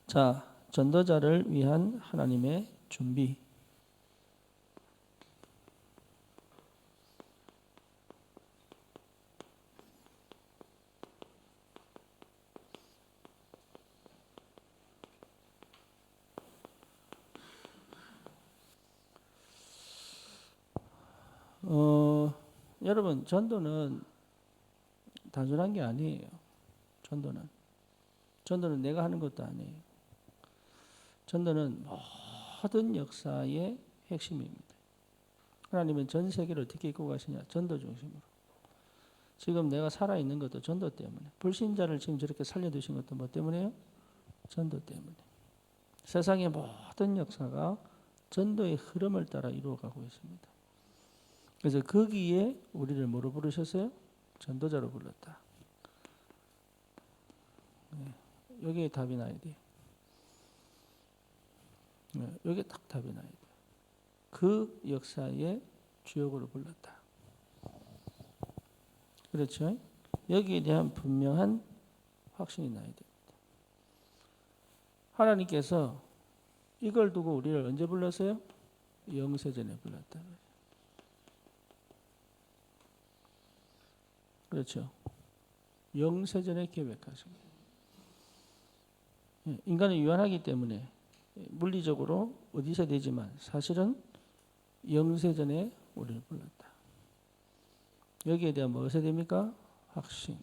자, 전도자를 위한 하나님의 준비. 여러분, 전도는 단순한 게 아니에요. 전도는 내가 하는 것도 아니에요. 전도는 모든 역사의 핵심입니다. 하나님은 전 세계를 어떻게 이끌고 가시냐? 전도 중심으로. 지금 내가 살아있는 것도 전도 때문에. 불신자를 지금 저렇게 살려두신 것도 뭐 때문에요? 전도 때문에. 세상의 모든 역사가 전도의 흐름을 따라 이루어가고 있습니다. 그래서 거기에 우리를 뭐로 부르셨어요? 전도자로 불렀다. 여기에 답이 나야 돼요. 여기에 딱 답이 나야 돼요. 그 역사의 주역으로 불렀다. 그렇죠? 여기에 대한 분명한 확신이 나야 됩니다. 하나님께서 이걸 두고 우리를 언제 불렀어요? 영세전에 불렀다. 그렇죠? 영세전에 계획하신 거예요. 인간은 유한하기 때문에 물리적으로 어디서 되지만 사실은 영세전에 우리를 불렀다. 여기에 대한 무엇이 됩니까? 확신.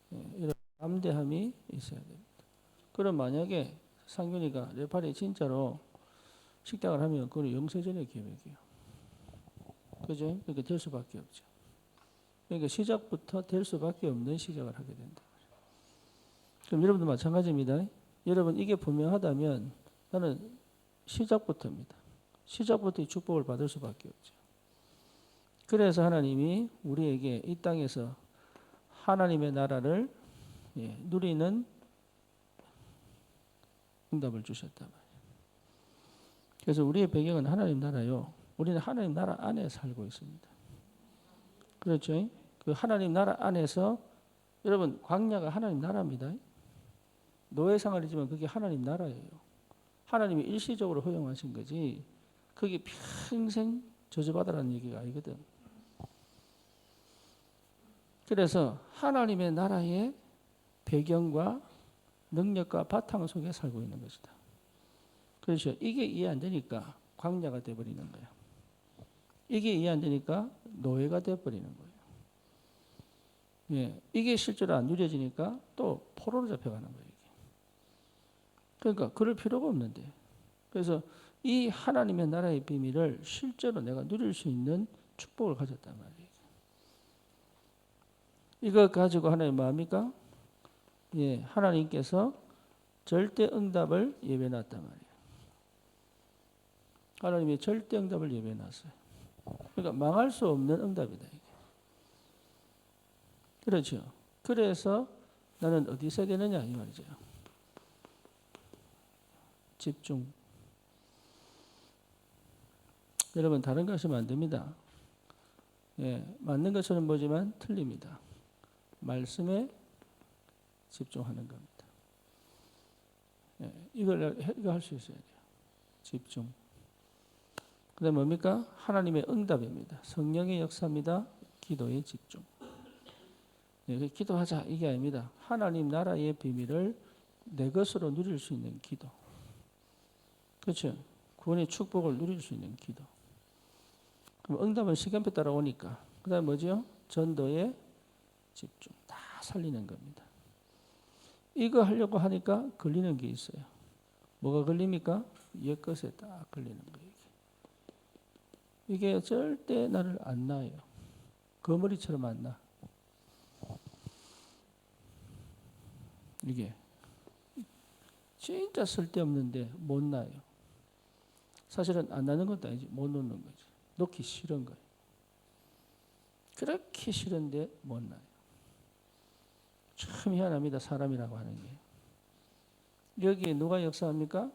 이런 담대함이 있어야 됩니다. 그럼 만약에 상균이가 레팔이 진짜로 식당을 하면 그건 영세전의 계획이에요. 그죠? 그러니까 될 수밖에 없죠. 그러니까 시작부터 될 수밖에 없는 시작을 하게 된다. 그럼 여러분도 마찬가지입니다. 여러분 이게 분명하다면 나는 시작부터입니다. 시작부터 이 축복을 받을 수밖에 없죠. 그래서 하나님이 우리에게 이 땅에서 하나님의 나라를 누리는 응답을 주셨단 말이에요. 그래서 우리의 배경은 하나님 나라요. 우리는 하나님 나라 안에 살고 있습니다. 그렇죠? 그 하나님 나라 안에서 여러분 광야가 하나님 나라입니다. 노예 생활이지만 그게 하나님 나라예요. 하나님이 일시적으로 허용하신 거지 그게 평생 저주받으라는 얘기가 아니거든. 그래서 하나님의 나라의 배경과 능력과 바탕 속에 살고 있는 것이다. 그렇죠. 이게 이해 안 되니까 광야가 되어버리는 거야. 이게 이해 안 되니까 노예가 되어버리는 거예요. 이게 실제로 안 누려지니까 또 포로로 잡혀가는 거예요. 그러니까 그럴 필요가 없는데. 그래서 이 하나님의 나라의 비밀을 실제로 내가 누릴 수 있는 축복을 가졌단 말이에요. 이거 가지고 하나님 뭐합니까? 하나님께서 절대 응답을 예배해놨단 말이에요. 하나님이 절대 응답을 예배해놨어요. 그러니까 망할 수 없는 응답이다. 이게. 그렇죠. 그래서 나는 어디 있어야 되느냐 이 말이죠. 집중. 여러분 다른 거 하시면 안 됩니다. 맞는 것처럼 보지만 틀립니다. 말씀에 집중하는 겁니다. 이거 할 수 있어야 돼요. 집중. 그 다음에 뭡니까? 하나님의 응답입니다. 성령의 역사입니다. 기도에 집중. 기도하자 이게 아닙니다. 하나님 나라의 비밀을 내 것으로 누릴 수 있는 기도. 그렇죠? 구원의 축복을 누릴 수 있는 기도. 그럼 응답은 시간표 따라 오니까. 그 다음에 뭐죠? 전도에 집중. 다 살리는 겁니다. 이거 하려고 하니까 걸리는 게 있어요. 뭐가 걸립니까? 옛것에 딱 걸리는 거예요. 이게 절대 나를 안 놔요. 거머리처럼 안 놔. 이게 진짜 쓸데없는데 못 놔요. 사실은 안 나는 것도 아니지. 못 놓는 거지. 놓기 싫은 거예요. 그렇게 싫은데 못 놔요. 참 희한합니다. 사람이라고 하는 게. 여기에 누가 역사합니까?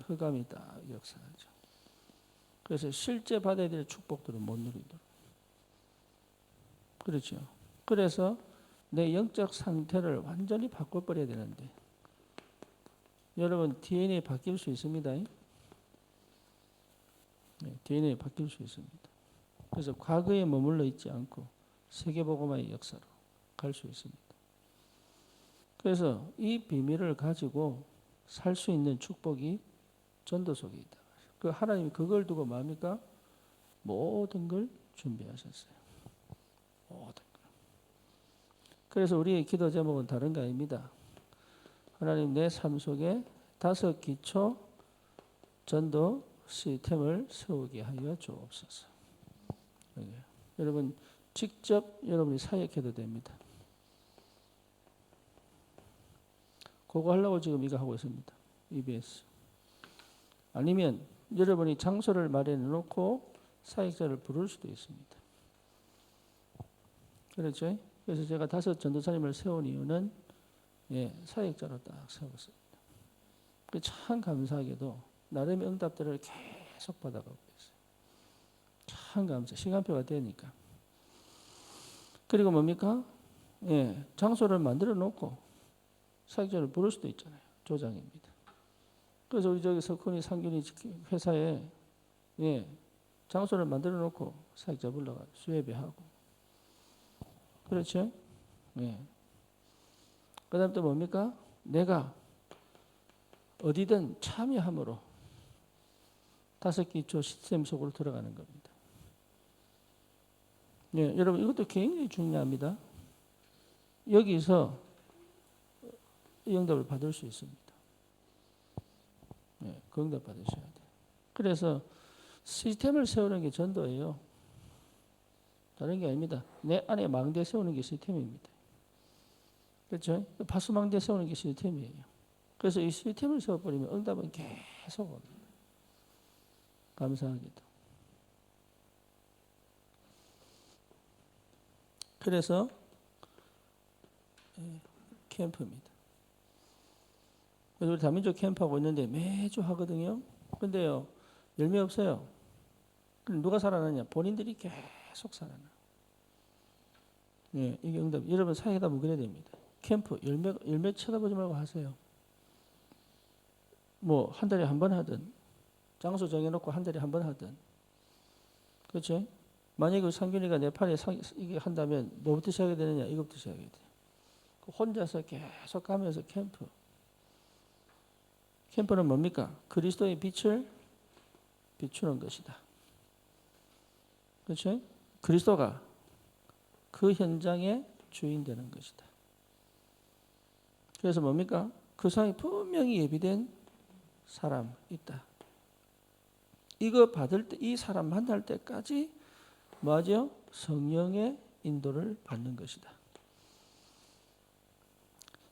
흑암이 딱 역사하죠. 그래서 실제 받아야 될 축복들은 못 누리도록. 그렇죠. 그래서 내 영적 상태를 완전히 바꿔버려야 되는데 여러분 DNA 바뀔 수 있습니다. DNA 바뀔 수 있습니다. 그래서 과거에 머물러 있지 않고 세계복음화의 역사로 갈 수 있습니다. 그래서 이 비밀을 가지고 살 수 있는 축복이 전도 속에 있다. 그 하나님이 그걸 두고 뭡니까? 모든 걸 준비하셨어요. 모든 걸. 그래서 우리의 기도 제목은 다른 거 아닙니다. 하나님 내 삶 속에 5 기초 전도 시스템을 세우게 하여 주옵소서. 여러분 직접 여러분이 사역해도 됩니다. 그거 하려고 지금 이거 하고 있습니다. EBS. 아니면 여러분이 장소를 마련해 놓고 사역자를 부를 수도 있습니다. 그렇죠? 그래서 제가 5 전도사님을 세운 이유는 사역자로 딱 세웠습니다. 참 감사하게도 나름의 응답들을 계속 받아가고 있어요. 참 감사. 시간표가 되니까. 그리고 뭡니까? 장소를 만들어 놓고 사역자를 부를 수도 있잖아요. 조장입니다. 그래서 우리 저기 석훈이 상균이 회사에 장소를 만들어 놓고 사역자 불러가 수예배하고. 그렇죠? 그 다음 또 뭡니까? 내가 어디든 참여함으로 5 기초 시스템 속으로 들어가는 겁니다. 여러분 이것도 굉장히 중요합니다. 여기서 이 응답을 받을 수 있습니다. 그 응답 받으셔야 돼요. 그래서 시스템을 세우는 게 전도예요. 다른 게 아닙니다. 내 안에 망대 세우는 게 시스템입니다. 그렇죠? 파수망대 세우는 게 시스템이에요. 그래서 이 시스템을 세워버리면 응답은 계속 옵니다. 감사하게도. 그래서 캠프입니다. 그래서 우리 다민족 캠프하고 있는데 매주 하거든요. 근데요 열매 없어요. 그럼 누가 살아나냐? 본인들이 계속 살아나. 이게 응답. 여러분 사역하다 보면 그래야 됩니다. 캠프 열매 쳐다보지 말고 하세요. 뭐 한 달에 한 번 하든 장소 정해놓고 한 달에 한 번 하든. 그렇죠? 만약에 상균이가 내 팔에 이게 한다면 뭐부터 시작해야 되느냐? 이것부터 시작해야 돼요. 혼자서 계속 가면서 캠프. 캠프는 뭡니까? 그리스도의 빛을 비추는 것이다. 그렇죠? 그리스도가 그 현장의 주인 되는 것이다. 그래서 뭡니까? 그 상황이 분명히 예비된 사람 있다. 이거 받을 때, 이 사람 만날 때까지 뭐죠? 성령의 인도를 받는 것이다.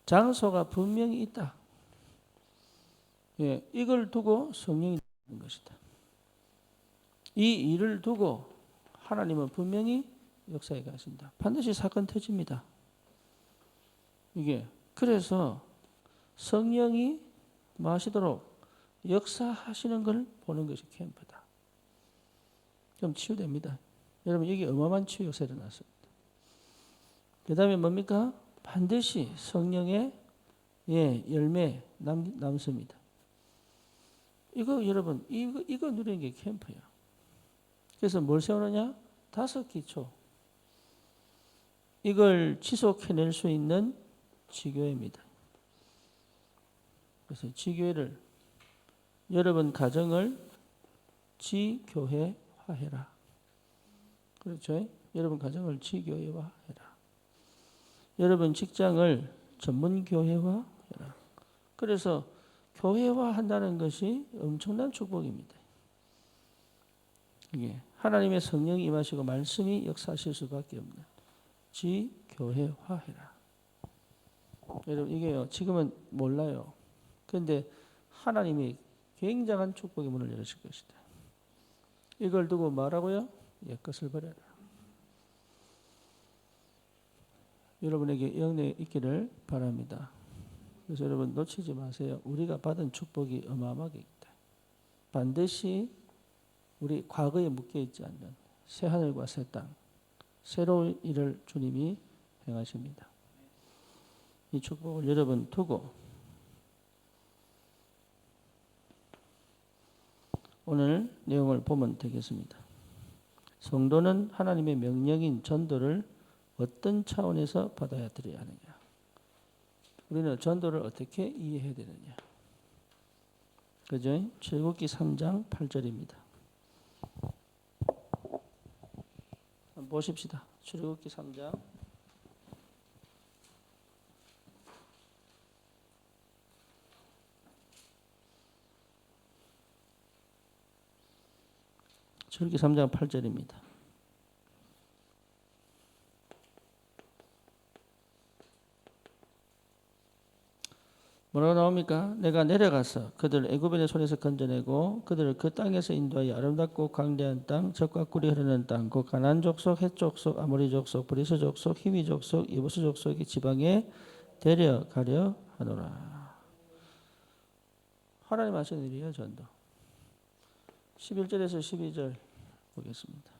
장소가 분명히 있다. 이걸 두고 성령이 있는 것이다. 이 일을 두고 하나님은 분명히 역사에 가신다. 반드시 사건 터집니다. 이게 그래서 성령이 마시도록 역사하시는 걸 보는 것이 캠프다. 좀 치유됩니다. 여러분 여기 어마어마한 치유 역사 일어났습니다. 그 다음에 뭡니까? 반드시 성령의 열매 남습니다. 이거 여러분 이거 누리는 게 캠프야. 그래서 뭘 세우느냐? 5 기초. 이걸 지속해낼 수 있는 지교회입니다. 그래서 지교회를 여러분 가정을 지교회화해라. 그렇죠? 여러분 가정을 지교회화해라. 여러분 직장을 전문교회화해라. 그래서 교회화한다는 것이 엄청난 축복입니다. 이게 하나님의 성령이 임하시고 말씀이 역사하실 수밖에 없는 지교회화해라. 여러분 이게요 지금은 몰라요. 그런데 하나님이 굉장한 축복의 문을 열으실 것이다. 이걸 두고 말하고요. 옛것을 버려라. 여러분에게 영내 있기를 바랍니다. 그래서 여러분 놓치지 마세요. 우리가 받은 축복이 어마어마하게 있다. 반드시 우리 과거에 묶여있지 않는 새하늘과 새 땅, 새로운 일을 주님이 행하십니다. 이 축복을 여러분 두고 오늘 내용을 보면 되겠습니다. 성도는 하나님의 명령인 전도를 어떤 차원에서 받아들여야 하느냐. 우리는 전도를 어떻게 이해해야 되느냐. 그죠? 출애굽기 3장 8절입니다. 한번 보십시다. 출애굽기 3장. 출애굽기 3장 8절입니다. 뭐라고 나옵니까? 내가 내려가서 그들을 애굽인의 손에서 건져내고 그들을 그 땅에서 인도하여 아름답고 광대한 땅, 젖과 꿀이 흐르는 땅, 그 가나안 족속, 헷 족속, 아모리 족속, 브리스 족속, 히위 족속, 여부스 족속의 지방에 데려가려 하노라. 하나님 하시는 일이에요, 전도. 11절에서 12절 보겠습니다.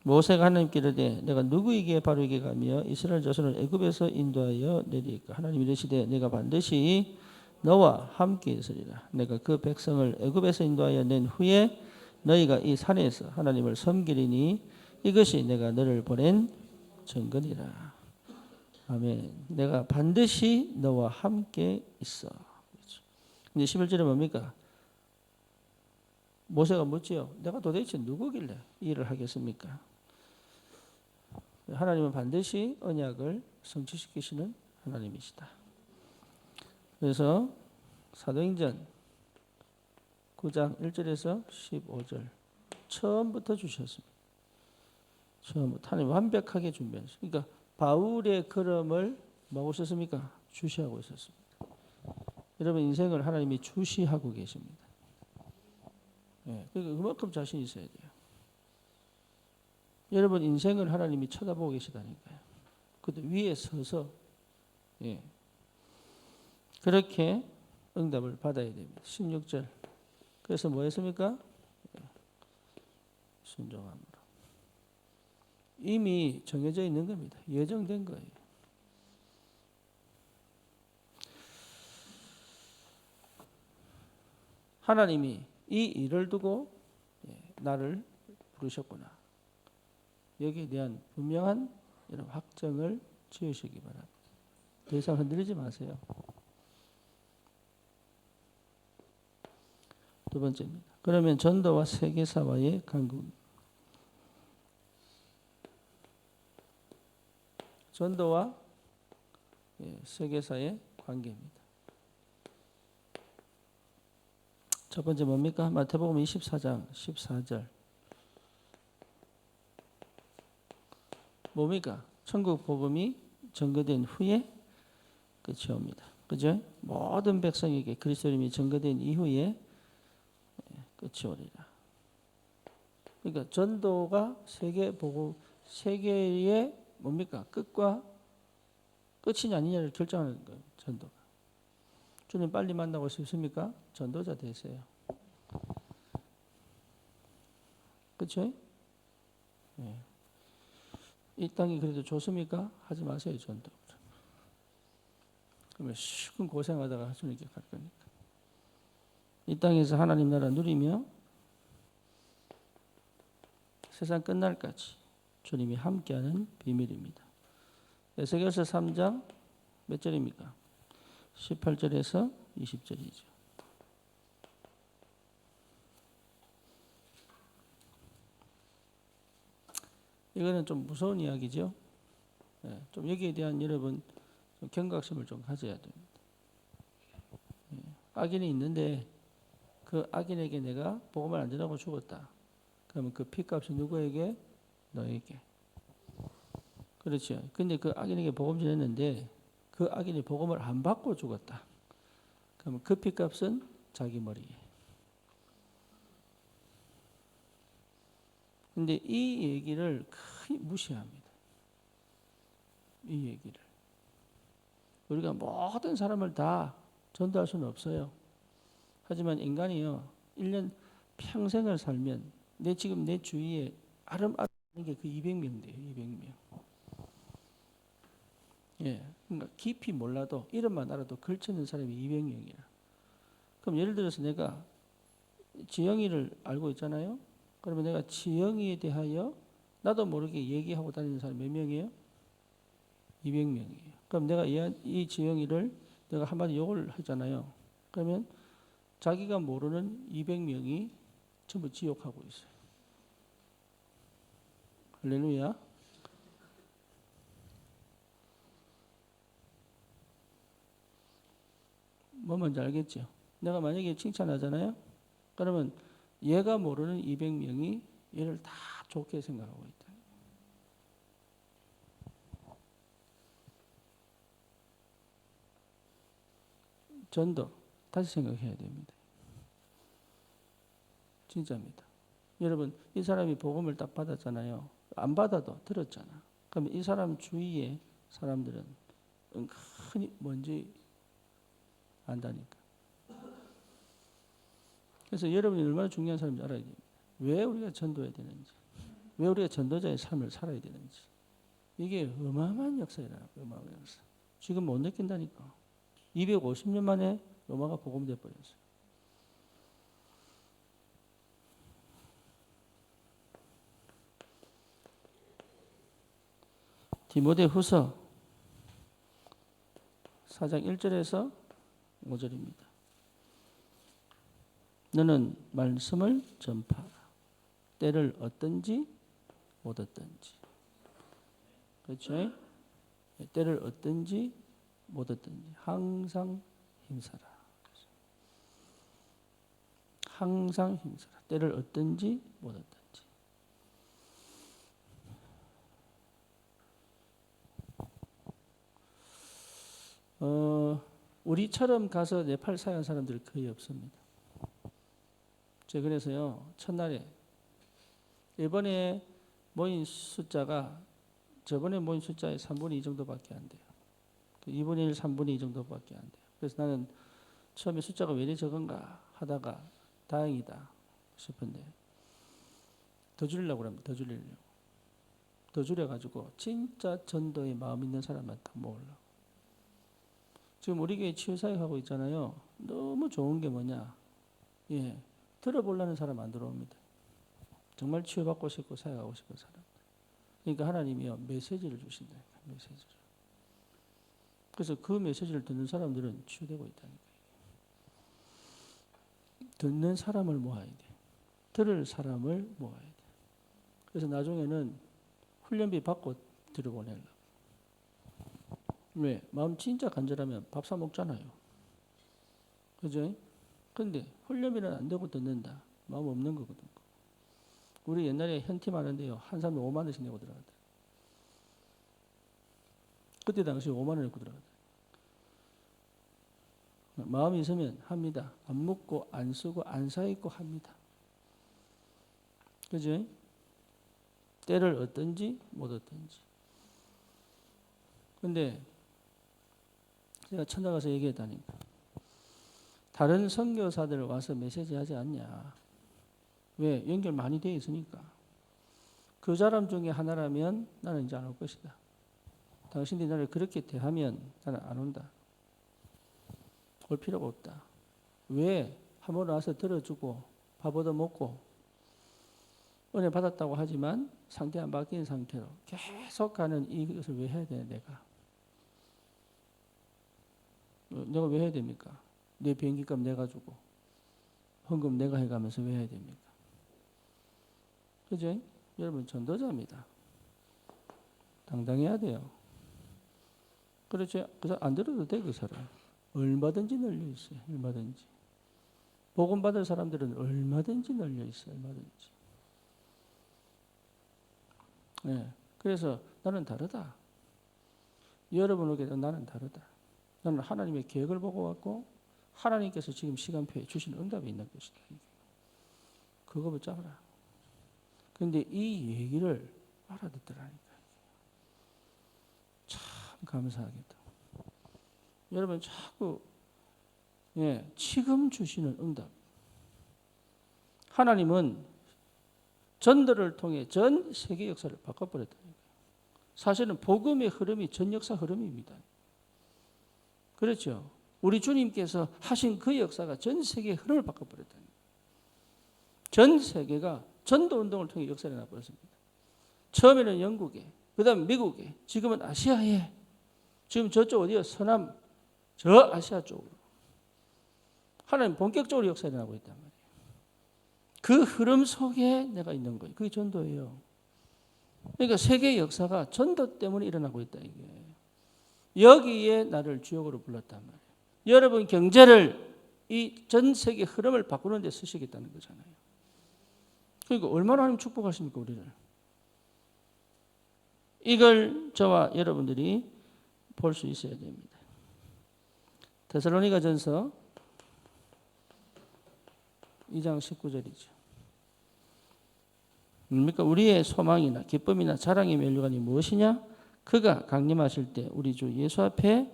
모세가 하나님께 이르되 내가 누구에게 바로에게 가며 이스라엘 자손을 애굽에서 인도하여 내리까. 하나님이 이르시되 내가 반드시 너와 함께 있으리라. 내가 그 백성을 애굽에서 인도하여 낸 후에 너희가 이 산에서 하나님을 섬기리니 이것이 내가 너를 보낸 증거니라. 아멘. 내가 반드시 너와 함께 있어. 이제 11절에 뭡니까? 모세가 묻지요. 내가 도대체 누구길래 이 일을 하겠습니까? 하나님은 반드시 언약을 성취시키시는 하나님이시다. 그래서 사도행전 9장 1절에서 15절 처음부터 주셨습니다. 처음부터 하나님 완벽하게 준비하셨습니다. 그러니까 바울의 걸음을 뭐하고 있었습니까? 주시하고 있었습니다. 여러분 인생을 하나님이 주시하고 계십니다. 예, 그러니까 그만큼 자신 있어야 돼요. 여러분 인생을 하나님이 쳐다보고 계시다니까요. 그것도 위에 서서 예, 그렇게 응답을 받아야 됩니다. 16절. 그래서 뭐 했습니까? 예, 순종함으로. 이미 정해져 있는 겁니다. 예정된 거예요. 하나님이 이 일을 두고 나를 부르셨구나. 여기에 대한 분명한 이런 확정을 지으시기 바랍니다. 더 이상 흔들리지 마세요. 두 번째입니다. 그러면 전도와 세계사와의 간극. 전도와 세계사의 관계입니다. 첫 번째 뭡니까? 마태복음 24장 14절. 뭡니까? 천국 복음이 전거된 후에 끝이 옵니다. 그죠? 모든 백성에게 그리스도님이 전거된 이후에 끝이 오리라. 그러니까 전도가 세계의 뭡니까? 끝과 끝이냐 아니냐를 결정하는 거예요. 전도가. 주님 빨리 만나고 싶습니까? 전도자 되세요. 그렇죠? 네. 이 땅이 그래도 좋습니까? 하지 마세요. 전도. 그러면 실컷 고생하다가 주님께 갈 거니까. 이 땅에서 하나님 나라 누리며 세상 끝날까지 주님이 함께하는 비밀입니다. 에스겔서 3장 몇 절입니까? 18절에서 20절이죠. 이거는 좀 무서운 이야기죠. 네, 좀 여기에 대한 여러분 좀 경각심을 좀 가져야 됩니다. 네, 악인이 있는데 그 악인에게 내가 복음을 안 전하고 죽었다. 그러면 그 피값이 누구에게? 너에게. 그렇죠. 근데 그 악인에게 복음 전했는데 그 악인이 복음을 안 받고 죽었다. 그러면 그 피값은 자기 머리에. 근데 이 얘기를 거의 무시합니다. 이 얘기를. 우리가 모든 사람을 다 전도할 수는 없어요. 하지만 인간이요. 1년 평생을 살면 지금 내 주위에 아름아름 게 그 200명 돼요. 200명. 예. 그러니까 깊이 몰라도 이름만 알아도 걸쳐있는 사람이 200명이야. 그럼 예를 들어서 내가 지영이를 알고 있잖아요. 그러면 내가 지영이에 대하여 나도 모르게 얘기하고 다니는 사람이 몇 명이에요? 200명이에요. 그럼 내가 이 지영이를 내가 한마디 욕을 하잖아요. 그러면 자기가 모르는 200명이 전부 지욕하고 있어요. 할렐루야. 뭐 뭔지 알겠죠? 내가 만약에 칭찬하잖아요. 그러면 얘가 모르는 200명이 얘를 다 좋게 생각하고 있다. 전도 다시 생각해야 됩니다. 진짜입니다. 여러분 이 사람이 복음을 딱 받았잖아요. 안 받아도 들었잖아. 그럼 이 사람 주위에 사람들은 은근히 뭔지 안다니까. 그래서 여러분이 얼마나 중요한 사람인지 알아야 됩니다. 왜 우리가 전도해야 되는지, 왜 우리가 전도자의 삶을 살아야 되는지. 이게 어마어마한 역사이라. 어마어마한 역사. 지금 못 느낀다니까. 250년 만에 로마가 복음돼 버렸어요. 디모데후서 4장 1절에서 5절입니다. 너는 말씀을 전파하라. 때를 얻든지 못 얻든지. 그렇죠? 때를 얻든지 못 얻든지 항상 힘써라. 항상 힘써라. 때를 얻든지 못 얻든지. 우리처럼 가서 네팔 사역한 사람들이 거의 없습니다. 제가 그래서요, 첫날에 이번에 모인 숫자가 저번에 모인 숫자의 3분의 2 정도밖에 안 돼요. 2분의 1, 3분의 2 정도밖에 안 돼요. 그래서 나는 처음에 숫자가 왜 이리 적은가 하다가 다행이다 싶은데 더 줄이려고 합니다. 더 줄이려고. 더 줄여가지고 진짜 전도에 마음 있는 사람만 다 모으려고. 지금 우리 교회 치유사역하고 있잖아요. 너무 좋은 게 뭐냐. 예, 들어보려는 사람 안 들어옵니다. 정말 치유받고 싶고 사역하고 싶은 사람. 그러니까 하나님이요 메시지를 주신다. 메시지를. 그래서 그 메시지를 듣는 사람들은 치유되고 있다니까요. 듣는 사람을 모아야 돼. 들을 사람을 모아야 돼. 그래서 나중에는 훈련비 받고 들여보내려고. 왜? 마음 진짜 간절하면 밥 사 먹잖아요. 그죠? 근데 훈련비는 안 되고 듣는다. 마음 없는 거거든. 우리 옛날에 현팀 하는데요. 한 사람이 5만 원씩 내고 들어갔다. 그때 당시 5만 원 내고 들어갔다. 마음이 있으면 합니다. 안 묻고 안 쓰고 안 사입고 합니다. 그죠? 때를 얻든지 못 얻든지. 근데 제가 천당 가서 얘기했다니까. 다른 선교사들 와서 메시지 하지 않냐. 왜? 연결 많이 돼 있으니까. 그 사람 중에 하나라면 나는 이제 안 올 것이다. 당신들이 나를 그렇게 대하면 나는 안 온다. 올 필요가 없다. 왜? 한번 와서 들어주고 밥 얻어먹고 은혜 받았다고 하지만 상태 안 바뀐 상태로 계속 가는 이것을 왜 해야 되나 내가? 내가 왜 해야 됩니까? 내 비행기값 내가 주고 헌금 내가 해가면서 왜 해야 됩니까? 그죠? 여러분 전도자입니다. 당당해야 돼요. 그렇죠? 그래서 안 들어도 돼 그 사람. 얼마든지 널려 있어요. 얼마든지. 복음 받을 사람들은 얼마든지 널려 있어요. 얼마든지. 네. 그래서 나는 다르다. 여러분에게도 나는 다르다. 나는 하나님의 계획을 보고 왔고 하나님께서 지금 시간표에 주신 응답이 있는 것이다. 그거 붙잡아라. 그런데 이 얘기를 알아듣더라니까. 참 감사하겠다. 여러분 자꾸 지금 주시는 응답. 하나님은 전도를 통해 전 세계 역사를 바꿔버렸다니까요. 사실은 복음의 흐름이 전 역사 흐름입니다. 그렇죠. 우리 주님께서 하신 그 역사가 전 세계의 흐름을 바꿔버렸다니까요. 전 세계가 전도 운동을 통해 역사를 나버렸습니다. 처음에는 영국에, 그 다음 미국에, 지금은 아시아에, 지금 저쪽 어디요? 서남, 저 아시아 쪽으로. 하나님 본격적으로 역사를 나고 있단 말이에요. 그 흐름 속에 내가 있는 거예요. 그게 전도예요. 그러니까 세계의 역사가 전도 때문에 일어나고 있다 이게. 여기에 나를 주역으로 불렀단 말이에요. 여러분 경제를 이 전 세계 흐름을 바꾸는 데 쓰시겠다는 거잖아요. 그러니까 얼마나 하나님 축복하십니까 우리를. 이걸 저와 여러분들이 볼 수 있어야 됩니다. 데살로니가전서 2장 19절이죠. 뭡니까? 우리의 소망이나 기쁨이나 자랑의 면류관이 무엇이냐? 그가 강림하실 때 우리 주 예수 앞에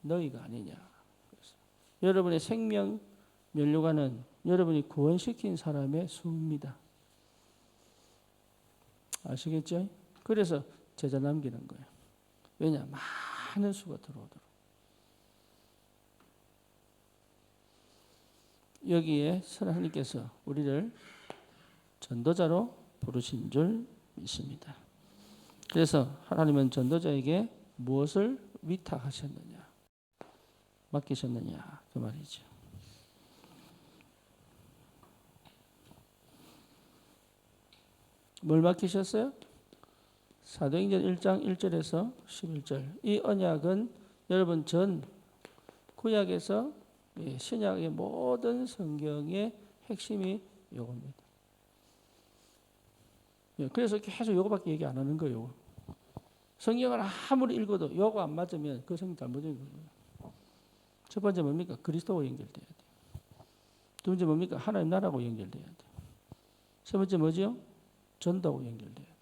너희가 아니냐. 그래서 여러분의 생명 면류관은 여러분이 구원시킨 사람의 수입니다. 아시겠죠? 그래서 제자 남기는 거예요. 왜냐? 많은 수가 들어오도록. 여기에 하나님께서 우리를 전도자로 부르신 줄 믿습니다. 그래서 하나님은 전도자에게 무엇을 위탁하셨느냐, 맡기셨느냐 그 말이죠. 뭘 맡기셨어요? 사도행전 1장 1절에서 11절. 이 언약은 여러분 전 구약에서 신약의 모든 성경의 핵심이 이겁니다. 그래서 계속 이거밖에 얘기 안 하는 거예요. 성경을 아무리 읽어도 이거 안 맞으면 그 성경 잘못된 거예요. 첫 번째 뭡니까? 그리스도와 연결돼야 돼요. 두 번째 뭡니까? 하나님 나라하고 연결돼야 돼요. 세 번째 뭐죠? 전도하고 연결돼야 돼요.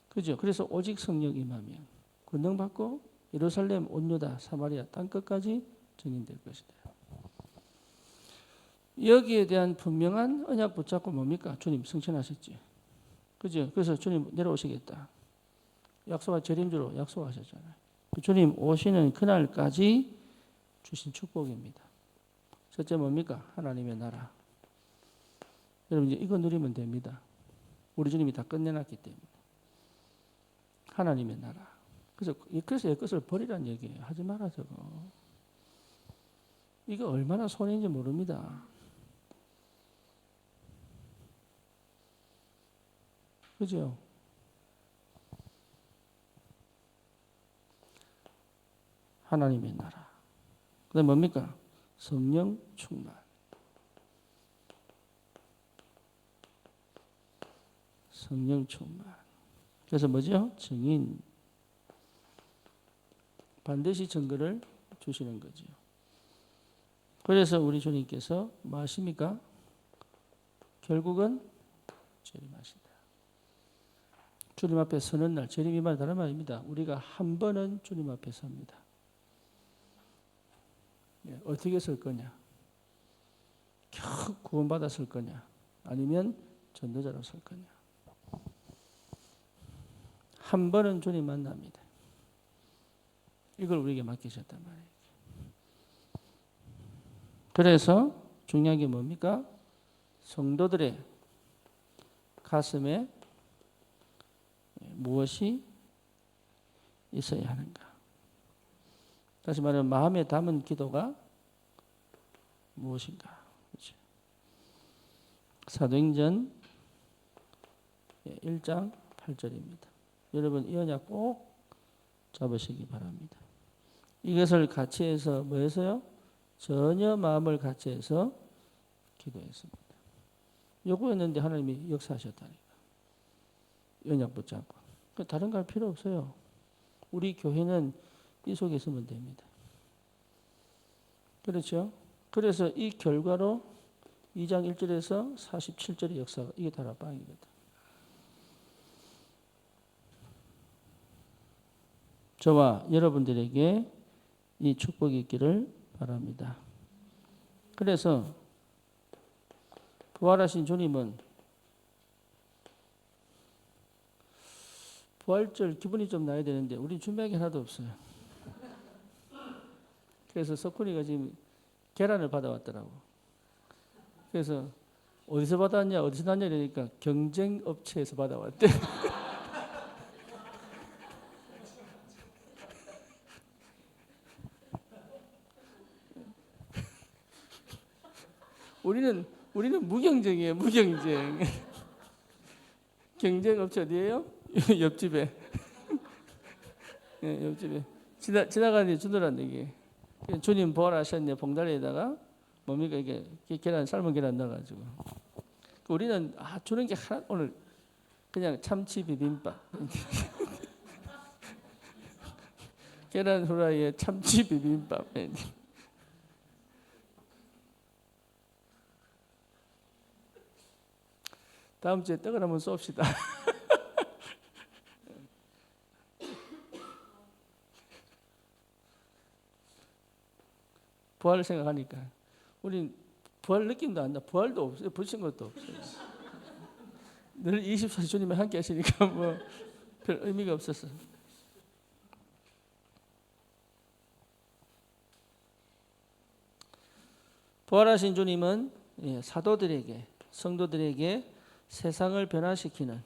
그죠? 그래서 오직 성령 임하면 권능받고 예루살렘 온 유다 사마리아 땅끝까지 증인될 것이다. 여기에 대한 분명한 언약 붙잡고 뭡니까? 주님 승천하셨지. 그죠? 그래서 주님 내려오시겠다. 약속한 재림주로 약속하셨잖아요. 주님 오시는 그날까지 주신 축복입니다. 첫째 뭡니까? 하나님의 나라. 여러분 이제 이거 누리면 됩니다. 우리 주님이 다 끝내놨기 때문에. 하나님의 나라. 그래서 이것을 버리란 얘기예요. 하지 마라 저거. 이거 얼마나 손해인지 모릅니다. 그죠? 하나님의 나라. 그 다음에 뭡니까? 성령 충만. 성령 충만. 그래서 뭐죠? 증인. 반드시 증거를 주시는 거죠. 그래서 우리 주님께서 뭐 하십니까? 결국은 재림하신다. 주님 앞에 서는 날, 재림이 말 다른 말입니다. 우리가 한 번은 주님 앞에 섭니다. 어떻게 설 거냐? 겨우 구원받아 설 거냐? 아니면 전도자로 설 거냐? 한 번은 주님 만납니다. 이걸 우리에게 맡기셨단 말이에요. 그래서 중요한 게 뭡니까? 성도들의 가슴에 무엇이 있어야 하는가? 다시 말하면 마음에 담은 기도가 무엇인가? 그렇죠? 사도행전 1장 8절입니다. 여러분 이 언약 꼭 잡으시기 바랍니다. 이것을 같이 해서 뭐 해서요? 전혀 마음을 같이 해서 기도했습니다. 요구했는데 하나님이 역사하셨다니까. 언약 붙잡고. 다른 거 할 필요 없어요. 우리 교회는 이 속에 있으면 됩니다. 그렇죠? 그래서 이 결과로 2장 1절에서 47절의 역사가 이게 다락방이거든. 저와 여러분들에게 이 축복이 있기를 바랍니다. 그래서 부활하신 주님은 부활절 기분이 좀 나야 되는데 우리 준비한 게 하나도 없어요. 그래서 석훈이가 지금 계란을 받아왔더라고. 그래서 어디서 받았냐? 어디서 났냐? 이러니까 경쟁 업체에서 받아왔대. 우리는 무경쟁이에요. 무경쟁. 경쟁 업체 어디예요? 옆집에. 예, 옆집에. 지나가는데 주더란 얘기. 주님 부활하셨네. 봉다리에다가 뭡니까 이게 계란 삶은 계란 넣어가지고. 우리는 주는 게 하나 오늘 그냥 참치 비빔밥. 계란 후라이에 참치 비빔밥. 다음 주에 떡을 한번 쏩시다. 부활을 생각하니까 우린 부활 느낌도 안 나. 부활도 없어요. 부신 것도 없어요. 늘 24시 주님이 함께 하시니까 뭐 별 의미가 없었어. 부활하신 주님은 사도들에게 성도들에게 세상을 변화시키는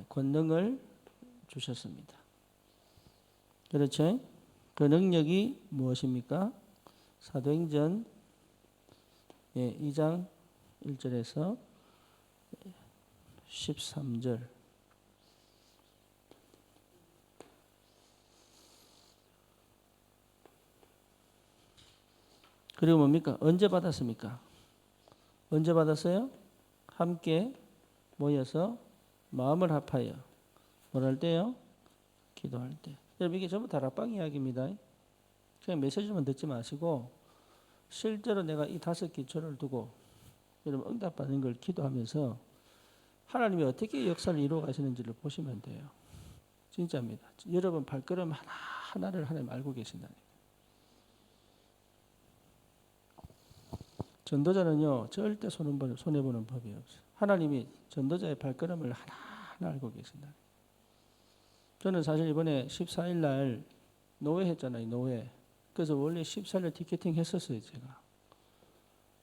권능을 주셨습니다. 그렇죠? 그 능력이 무엇입니까? 사도행전 2장 1절에서 13절. 그리고 뭡니까? 언제 받았습니까? 언제 받았어요? 함께 모여서 마음을 합하여 뭘 할 때요? 기도할 때. 여러분 이게 전부 다락방 이야기입니다. 그냥 메시지만 듣지 마시고 실제로 내가 이 5기초를 두고 여러분 응답받는 걸 기도하면서 하나님이 어떻게 역사를 이루어 가시는지를 보시면 돼요. 진짜입니다. 여러분 발걸음 하나하나를 하나님 알고 계신다니까. 전도자는요 절대 손해보는 법이 없어요. 하나님이 전도자의 발걸음을 하나하나 알고 계신다. 저는 사실 이번에 14일 날 노회 했잖아요. 노회. 그래서 원래 14일 티켓팅 했었어요. 제가.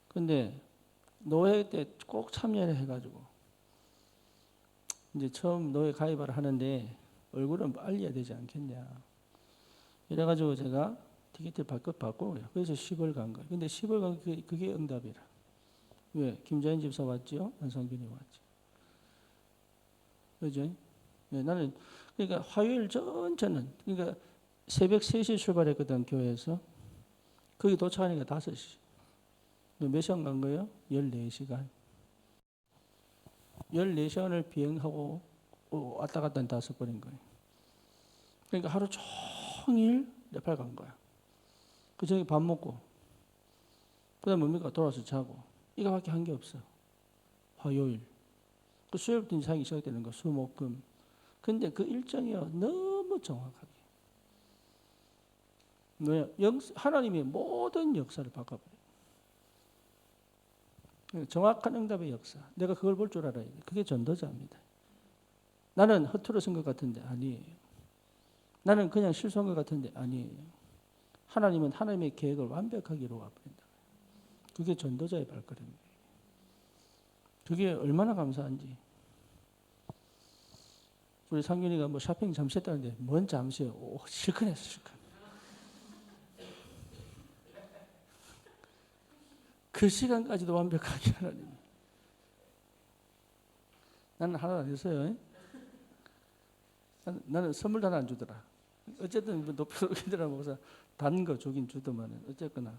근데 노회 때 꼭 참여를 해가지고 이제 처음 노회 가입을 하는데 얼굴은 알려야 되지 않겠냐. 이래가지고 제가 티켓을 바꾸고 그래서 10월 간 거예요. 근데 10월 간 그게 응답이라. 왜? 김자인 집사 왔죠? 안상균이 왔죠. 그죠? 네, 나는 그러니까 화요일 전체는 그러니까 새벽 3시에 출발했거든 교회에서. 거기 도착하니까 5시. 몇 시간 간 거예요? 14시간. 14시간을 비행하고 왔다 갔다 5번인 거예요. 그러니까 하루 종일 네팔 간 거야. 그 저녁에 밥 먹고 그 다음에 뭡니까? 돌아와서 자고 이거밖에 한 게 없어. 화요일. 그 수요일부터 이제 사역이 시작되는 거. 수, 목, 금. 근데 그 일정이요 너무 정확하게. 하나님이 모든 역사를 바꿔버려요. 정확한 응답의 역사. 내가 그걸 볼 줄 알아야 돼. 그게 전도자입니다. 나는 허투루 쓴 것 같은데 아니에요. 나는 그냥 실수한 것 같은데 아니에요. 하나님은 하나님의 계획을 완벽하게 이루어버린다. 그게 전도자의 발걸음이에요. 그게 얼마나 감사한지. 우리 상균이가 뭐 쇼핑 잠시 했다는데 뭔 잠시요? 실컷 했어. 실컷. 그 시간까지도 완벽하게 하나님. 나는 하나도 안 했어요. 나는 선물도 하나 안 주더라. 어쨌든 높이더라 먹어서 단 거 주긴 주더만은 어쨌거나.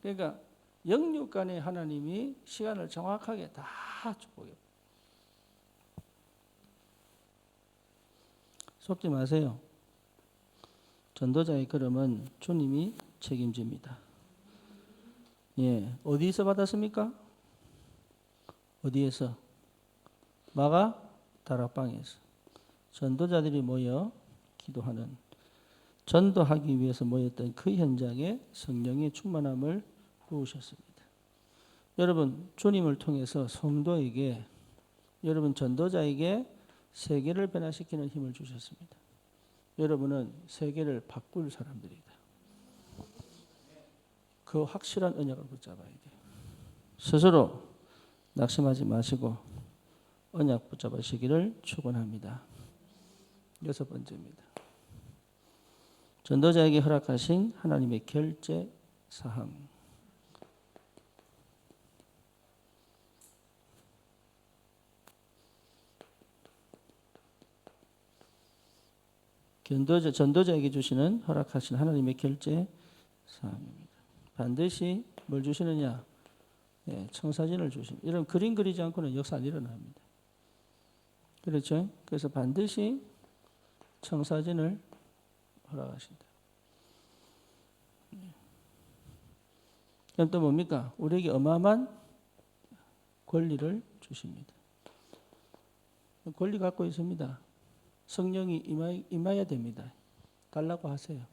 그러니까 영육 간에 하나님이 시간을 정확하게 다 주고요. 속지 마세요. 전도자의 걸음은 주님이 책임집니다. 어디서 받았습니까? 어디에서? 마가 다락방에서. 전도자들이 모여 기도하는, 전도하기 위해서 모였던 그 현장에 성령의 충만함을 부으셨습니다. 여러분, 주님을 통해서 성도에게, 여러분 전도자에게 세계를 변화시키는 힘을 주셨습니다. 여러분은 세계를 바꿀 사람들이다. 그 확실한 언약을 붙잡아야 돼요. 스스로 낙심하지 마시고 언약 붙잡으시기를 축원합니다. 6번째입니다. 전도자에게 허락하신 하나님의 결제 사항. 전도자에게 주시는 허락하신 하나님의 결제 사항입니다. 반드시 뭘 주시느냐? 예, 청사진을 주십니다. 이런 그림 그리지 않고는 역사 안 일어납니다. 그렇죠? 그래서 반드시 청사진을 허락하신다. 그럼 또 뭡니까? 우리에게 어마어마한 권리를 주십니다. 권리 갖고 있습니다. 성령이 임해야 됩니다. 달라고 하세요.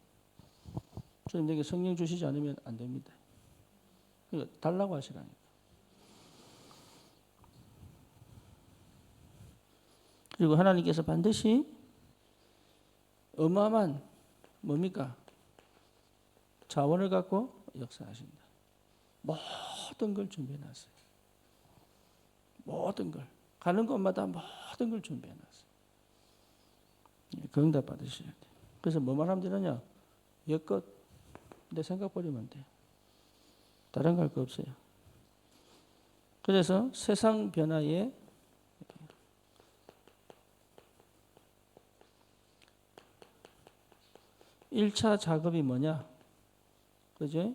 주님 내게 성령 주시지 않으면 안 됩니다. 그러니까 달라고 하시라니까. 그리고 하나님께서 반드시 어마어마한 뭡니까? 자원을 갖고 역사하신다. 모든 걸 준비해놨어요. 모든 걸. 가는 곳마다 모든 걸 준비해놨어요. 그 응답 받으셔야 돼요. 그래서 뭐만 하면 되느냐? 여껏 내 생각 버리면 돼요. 다른 거 할 거 없어요. 그래서 세상 변화에 (1차) 작업이 뭐냐? 그죠?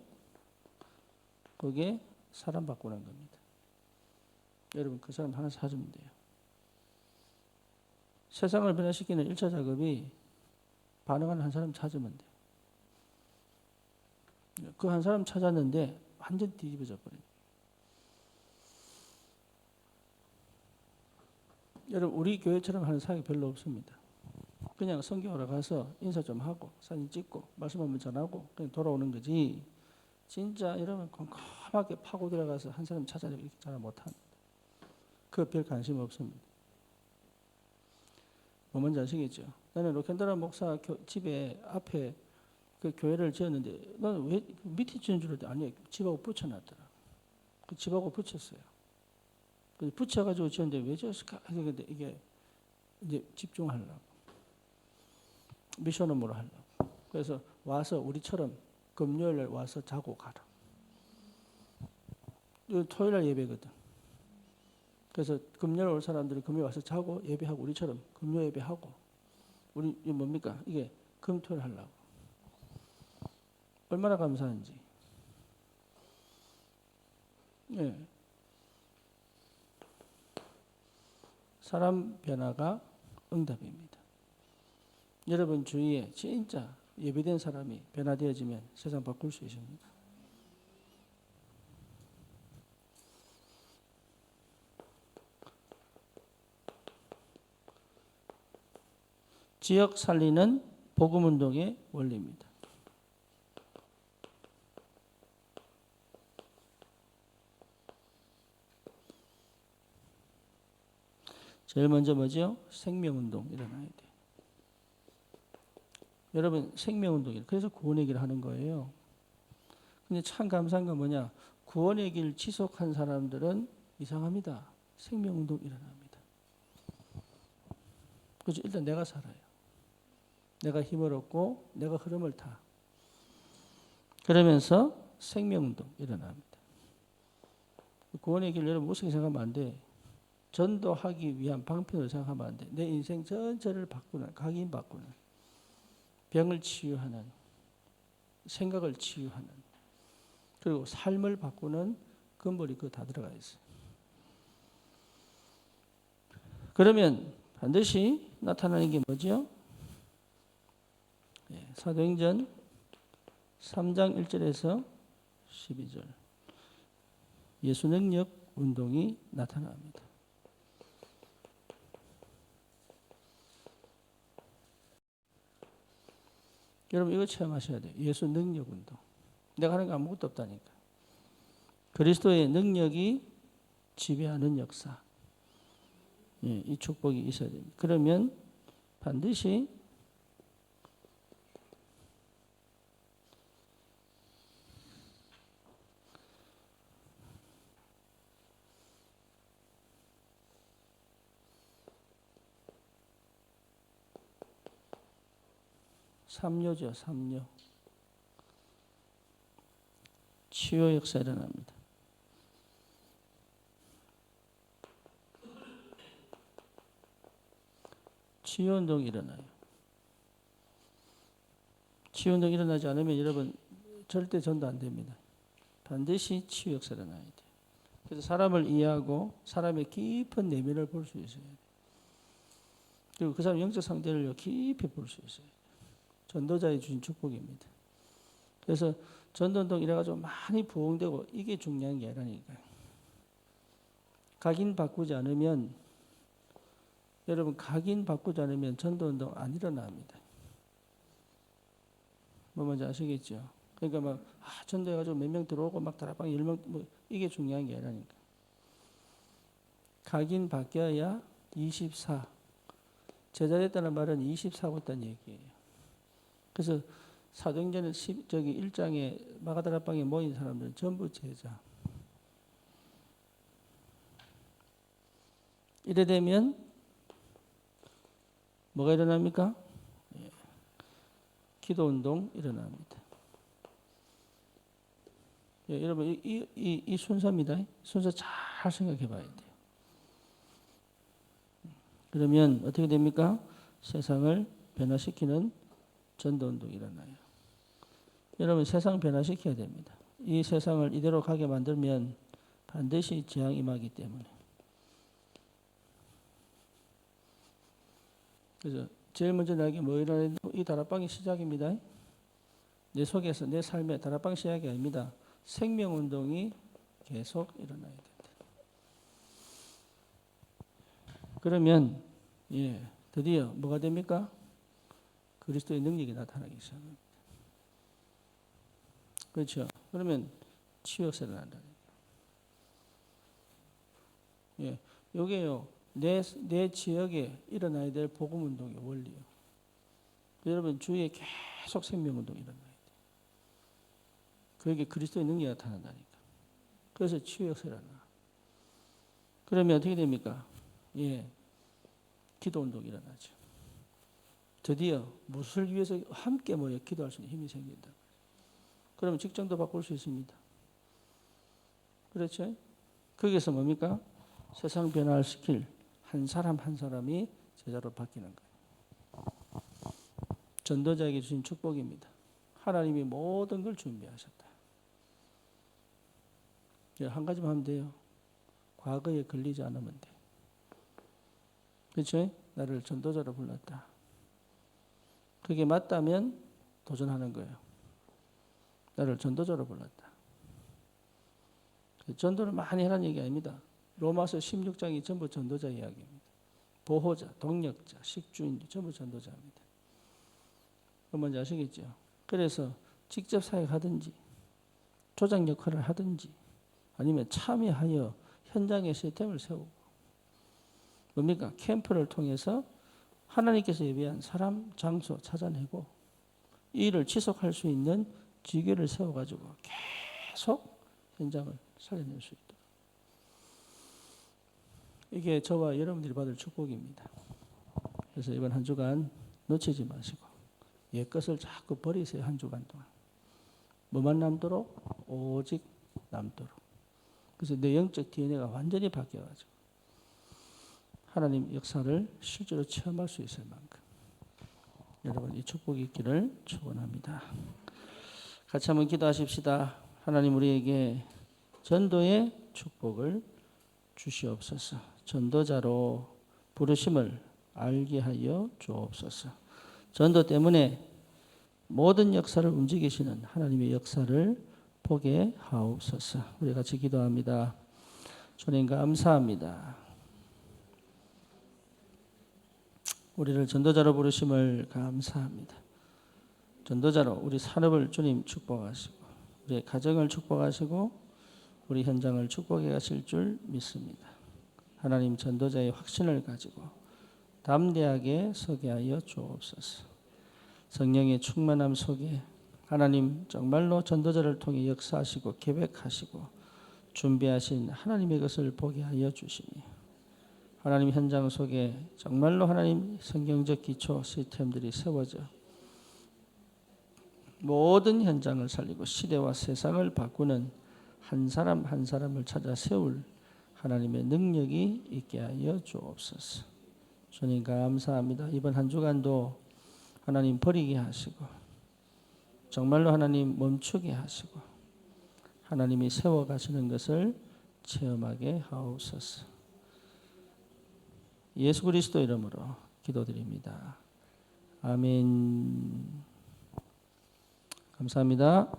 그게 사람 바꾸는 겁니다. 여러분 그 사람 하나 찾으면 돼요. 세상을 변화시키는 1차 작업이 반응하는 한 사람 찾으면 돼요. 그 한 사람 찾았는데 완전 뒤집어져 버려요. 여러분 우리 교회처럼 하는 사역이 별로 없습니다. 그냥 성경으로 가서 인사 좀 하고 사진 찍고 말씀 한번 전하고 그냥 돌아오는 거지. 진짜 여러분 꼼꼼하게 파고 들어가서 한 사람 찾아내고 이렇게 잘 못합니다. 그거 별 관심 없습니다. 뭐 뭔지 아시겠죠? 나는 로켄더라 목사 집에 앞에 그 교회를 지었는데 나는 왜 밑에 지은 줄 알았더니 아니에요. 집하고 붙여놨더라. 그 집하고 붙였어요. 붙여가지고 지었는데 왜 지었을까? 근데 이게 이제 집중하려고. 미션 업무를 하려고. 그래서 와서 우리처럼 금요일에 와서 자고 가라. 토요일날 예배거든. 그래서 금요일 올 사람들이 금요일 와서 자고 예배하고 우리처럼 금요 예배하고 우리 이게 뭡니까? 이게 금토일 하려고. 얼마나 감사한지. 예. 사람 변화가 응답입니다. 여러분 주위에 진짜 예배된 사람이 변화되어지면 세상 바꿀 수 있습니다. 지역 살리는 복음운동의 원리입니다. 제일 먼저 뭐죠? 생명운동 일어나야 돼요. 여러분 생명운동이에요. 그래서 구원의 길을 하는 거예요. 근데 참 감사한 건 뭐냐? 구원의 길 지속한 사람들은 이상합니다. 생명운동 일어납니다. 그렇죠? 일단 내가 살아요. 내가 힘을 얻고 내가 흐름을 타. 그러면서 생명운동 일어납니다. 구원의 길 여러분 무섭게 생각하면 안 돼. 전도하기 위한 방편으로 생각하면 안 돼. 내 인생 전체를 바꾸는, 각인 바꾸는, 병을 치유하는, 생각을 치유하는, 그리고 삶을 바꾸는 근본이 그거 다 들어가 있어요. 그러면 반드시 나타나는 게 뭐죠? 사도행전 3장 1절에서 12절 예수 능력 운동이 나타납니다. 여러분 이거 체험하셔야 돼요. 예수 능력 운동. 내가 하는 거 아무것도 없다니까. 그리스도의 능력이 지배하는 역사. 이 축복이 있어야 됩니다. 그러면 반드시 삼료죠, 삼료. 치유 역사 일어납니다. 치유운동이 일어나요. 치유운동이 일어나지 않으면 여러분 절대 전도 안 됩니다. 반드시 치유 역사 일어나야 돼요. 그래서 사람을 이해하고 사람의 깊은 내면을 볼 수 있어요. 그리고 그 사람 영적 상태를 깊이 볼 수 있어요. 전도자의 주신 축복입니다. 그래서 전도운동 이래가지고 많이 부흥되고 이게 중요한 게 아니라니까요. 각인 바꾸지 않으면 여러분 각인 바꾸지 않으면 전도운동 안 일어납니다. 뭐 뭔지 아시겠죠? 그러니까 막 전도해가지고 몇 명 들어오고 막 다락방 10명 뭐 이게 중요한 게 아니라니까. 각인 바뀌어야 24. 제자됐다는 말은 24고 있다는 얘기예요. 그래서 사도행전 1장에 마가다락방에 모인 사람들은 전부 제자. 이래 되면 뭐가 일어납니까? 예. 기도운동 일어납니다. 예, 여러분 이 순서입니다. 순서 잘 생각해 봐야 돼요. 그러면 어떻게 됩니까? 세상을 변화시키는 전도운동이 일어나요. 여러분 세상 변화시켜야 됩니다. 이 세상을 이대로 가게 만들면 반드시 재앙 임하기 때문에. 그래서 제일 먼저 나에게 뭐 일어나야 이 다락방이 시작입니다. 내 속에서 내 삶의 다락방 시작이 아닙니다. 생명운동이 계속 일어나야 됩니다. 그러면 드디어 뭐가 됩니까? 그리스도의 능력이 나타나기 시작합니다. 그렇죠? 그러면 치유 역사가 일어난다. 예, 요게요. 내 지역에 일어나야 될 복음운동의 원리요. 여러분 주위에 계속 생명운동이 일어나야 돼요. 그게 그리스도의 능력이 나타난다니까. 그래서 치유 역사가 일어나. 그러면 어떻게 됩니까? 기도운동이 일어나죠. 드디어 무엇을 위해서 함께 모여 기도할 수 있는 힘이 생긴다. 그러면 직장도 바꿀 수 있습니다. 그렇죠? 거기서 뭡니까? 세상 변화를 시킬 한 사람 한 사람이 제자로 바뀌는 거예요. 전도자에게 주신 축복입니다. 하나님이 모든 걸 준비하셨다. 한 가지만 하면 돼요. 과거에 걸리지 않으면 돼. 그렇죠? 나를 전도자로 불렀다. 그게 맞다면 도전하는 거예요. 나를 전도자로 불렀다. 전도를 많이 하라는 얘기 아닙니다. 로마서 16장이 전부 전도자 이야기입니다. 보호자, 동력자, 식주인 전부 전도자입니다. 그건 뭔지 아시겠죠? 그래서 직접 사역하든지 조장 역할을 하든지 아니면 참여하여 현장에 시스템을 세우고 뭡니까? 캠프를 통해서 하나님께서 예비한 사람, 장소 찾아내고 이 일을 지속할 수 있는 지교를 세워가지고 계속 현장을 살려낼 수 있도록. 이게 저와 여러분들이 받을 축복입니다. 그래서 이번 한 주간 놓치지 마시고 옛 것을 자꾸 버리세요. 한 주간 동안. 뭐만 남도록? 오직 남도록. 그래서 내 영적 DNA가 완전히 바뀌어가지고 하나님 역사를 실제로 체험할 수 있을 만큼 여러분 이 축복이 있기를 축원합니다. 같이 한번 기도하십시다. 하나님 우리에게 전도의 축복을 주시옵소서. 전도자로 부르심을 알게 하여 주옵소서. 전도 때문에 모든 역사를 움직이시는 하나님의 역사를 보게 하옵소서. 우리 같이 기도합니다. 주님 감사합니다. 우리를 전도자로 부르심을 감사합니다. 전도자로 우리 산업을 주님 축복하시고 우리의 가정을 축복하시고 우리 현장을 축복해 가실 줄 믿습니다. 하나님 전도자의 확신을 가지고 담대하게 서게 하여 주옵소서. 성령의 충만함 속에 하나님 정말로 전도자를 통해 역사하시고 계획하시고 준비하신 하나님의 것을 보게 하여 주시니 하나님 현장 속에 정말로 하나님 성경적 기초 시스템들이 세워져 모든 현장을 살리고 시대와 세상을 바꾸는 한 사람 한 사람을 찾아 세울 하나님의 능력이 있게 하여 주옵소서. 주님 감사합니다. 이번 한 주간도 하나님 버리게 하시고 정말로 하나님 멈추게 하시고 하나님이 세워가시는 것을 체험하게 하옵소서. 예수 그리스도 이름으로 기도드립니다. 아멘. 감사합니다.